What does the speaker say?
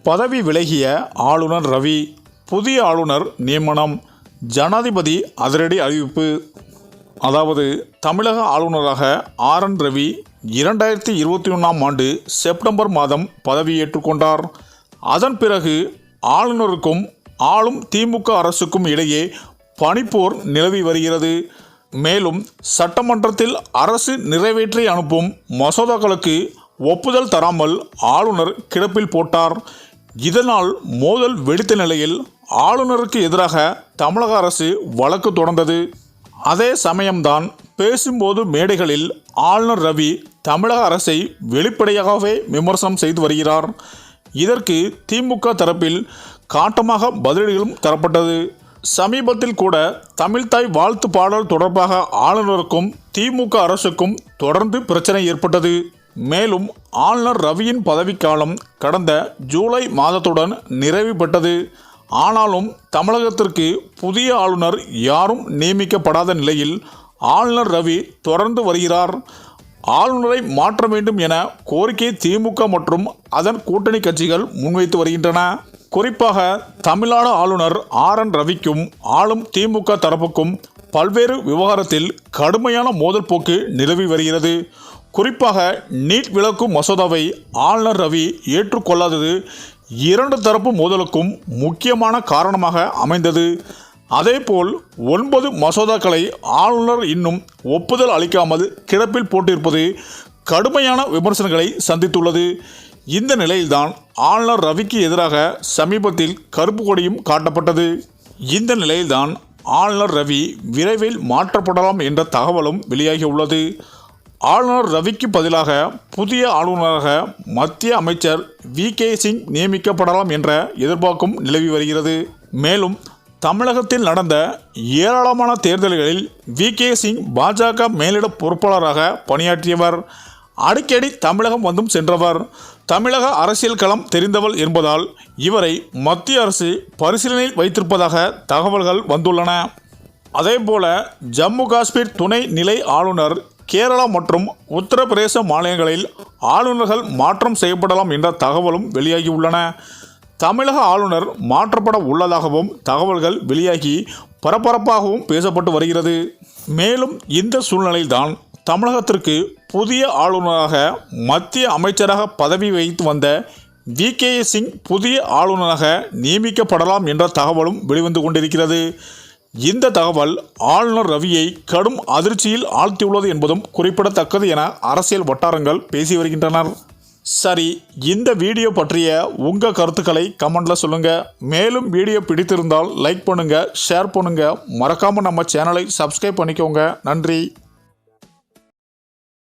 பதவி விலகிய ஆளுநர் ரவி, புதிய ஆளுநர் நியமனம், ஜனாதிபதி அதிரடி அறிவிப்பு. அதாவது தமிழக ஆளுநராக ஆர்.என். ரவி 2021ஆம் ஆண்டு செப்டம்பர் மாதம் பதவியேற்றுக் கொண்டார். அதன் பிறகு ஆளுநருக்கும் ஆளும் திமுக அரசுக்கும் இடையே பனிப்போர் நிலவி வருகிறது. மேலும் சட்டமன்றத்தில் அரசு நிறைவேற்றி அனுப்பும் மசோதாக்களுக்கு ஒப்புதல் தராமல் ஆளுநர் கிடப்பில் போட்டார். இதனால் மோதல் வெடித்த நிலையில் ஆளுநருக்கு எதிராக தமிழக அரசு வழக்கு தொடர்ந்தது. அதே சமயம்தான் பேசும்போது மேடைகளில் ஆளுநர் ரவி தமிழக அரசை வெளிப்படையாகவே விமர்சனம் செய்து வருகிறார். இதற்கு திமுக தரப்பில் காட்டமாக பதிலடிகளும் தரப்பட்டது. சமீபத்தில் கூட தமிழ்தாய் வாழ்த்து பாடல் தொடர்பாக ஆளுநருக்கும் திமுக அரசுக்கும் தொடர்ந்து பிரச்சனை ஏற்பட்டது. மேலும் ஆளுநர் ரவியின் பதவிக்காலம் கடந்த ஜூலை மாதத்துடன் நிறைவு பெற்றது. ஆனாலும் தமிழகத்திற்கு புதிய ஆளுநர் யாரும் நியமிக்கப்படாத நிலையில் ஆளுநர் ரவி தொடர்ந்து வருகிறார். ஆளுநரை மாற்ற வேண்டும் என கோரிக்கை திமுக மற்றும் அதன் கூட்டணி கட்சிகள் முன்வைத்து வருகின்றன. குறிப்பாக தமிழ்நாடு ஆளுநர் ஆர்.என். ரவிக்கும் ஆளும் திமுக தரப்புக்கும் பல்வேறு விவகாரத்தில் கடுமையான மோதல் போக்கு நிலவி வருகிறது. குறிப்பாக நீட் விலக்கு மசோதாவை ஆளுநர் ரவி ஏற்றுக்கொள்ளாதது இரண்டு தரப்பு மோதலுக்கும் முக்கியமான காரணமாக அமைந்தது. அதேபோல் 9 மசோதாக்களை ஆளுநர் இன்னும் ஒப்புதல் அளிக்காமல் கிடப்பில் போட்டிருப்பது கடுமையான விமர்சனங்களை சந்தித்துள்ளது. இந்த நிலையில்தான் ஆளுநர் ரவிக்கு எதிராக சமீபத்தில் கருப்பு கொடியும் காட்டப்பட்டது. இந்த நிலையில்தான் ஆளுநர் ரவி விரைவில் மாற்றப்படலாம் என்ற தகவலும் வெளியாகியுள்ளது. ஆளுநர் ரவிக்கு பதிலாக புதிய ஆளுநராக மத்திய அமைச்சர் வி.கே. சிங் நியமிக்கப்படலாம் என்ற எதிர்பார்ப்பும் நிலவி வருகிறது. மேலும் தமிழகத்தில் நடந்த ஏராளமான தேர்தல்களில் வி.கே. சிங் பாஜக மேலிட பொறுப்பாளராக பணியாற்றியவர். அடிக்கடி தமிழகம் வந்தும் சென்றவர். தமிழக அரசியல் களம் தெரிந்தவர் என்பதால் இவரை மத்திய அரசு பரிசீலனையில் வைத்திருப்பதாக தகவல்கள் வந்துள்ளன. அதேபோல ஜம்மு காஷ்மீர் துணை நிலை ஆளுநர், கேரளா மற்றும் உத்தரப்பிரதேச மாநிலங்களில் ஆளுநர்கள் மாற்றம் செய்யப்படலாம் என்ற தகவலும் வெளியாகியுள்ளன. தமிழக ஆளுநர் மாற்றப்பட உள்ளதாகவும் தகவல்கள் வெளியாகி பரபரப்பாகவும் பேசப்பட்டு வருகிறது. மேலும் இந்த சூழ்நிலையில்தான் தமிழகத்திற்கு புதிய ஆளுநராக மத்திய அமைச்சராக பதவி வகித்து வந்த வி.கே. சிங் புதிய ஆளுநராக நியமிக்கப்படலாம் என்ற தகவலும் வெளிவந்து கொண்டிருக்கிறது. இந்த தகவல் ஆளுநர் ரவியை கடும் அதிர்ச்சியில் ஆழ்த்தியுள்ளது என்பதும் குறிப்பிடத்தக்கது என அரசியல் வட்டாரங்கள் பேசி வருகின்றனர். சரி, இந்த வீடியோ பற்றிய உங்கள் கருத்துக்களை கமெண்டில் சொல்லுங்கள். மேலும் வீடியோ பிடித்திருந்தால் லைக் பண்ணுங்கள், ஷேர் பண்ணுங்கள். மறக்காமல் நம்ம சேனலை சப்ஸ்கிரைப் பண்ணிக்கோங்க. நன்றி.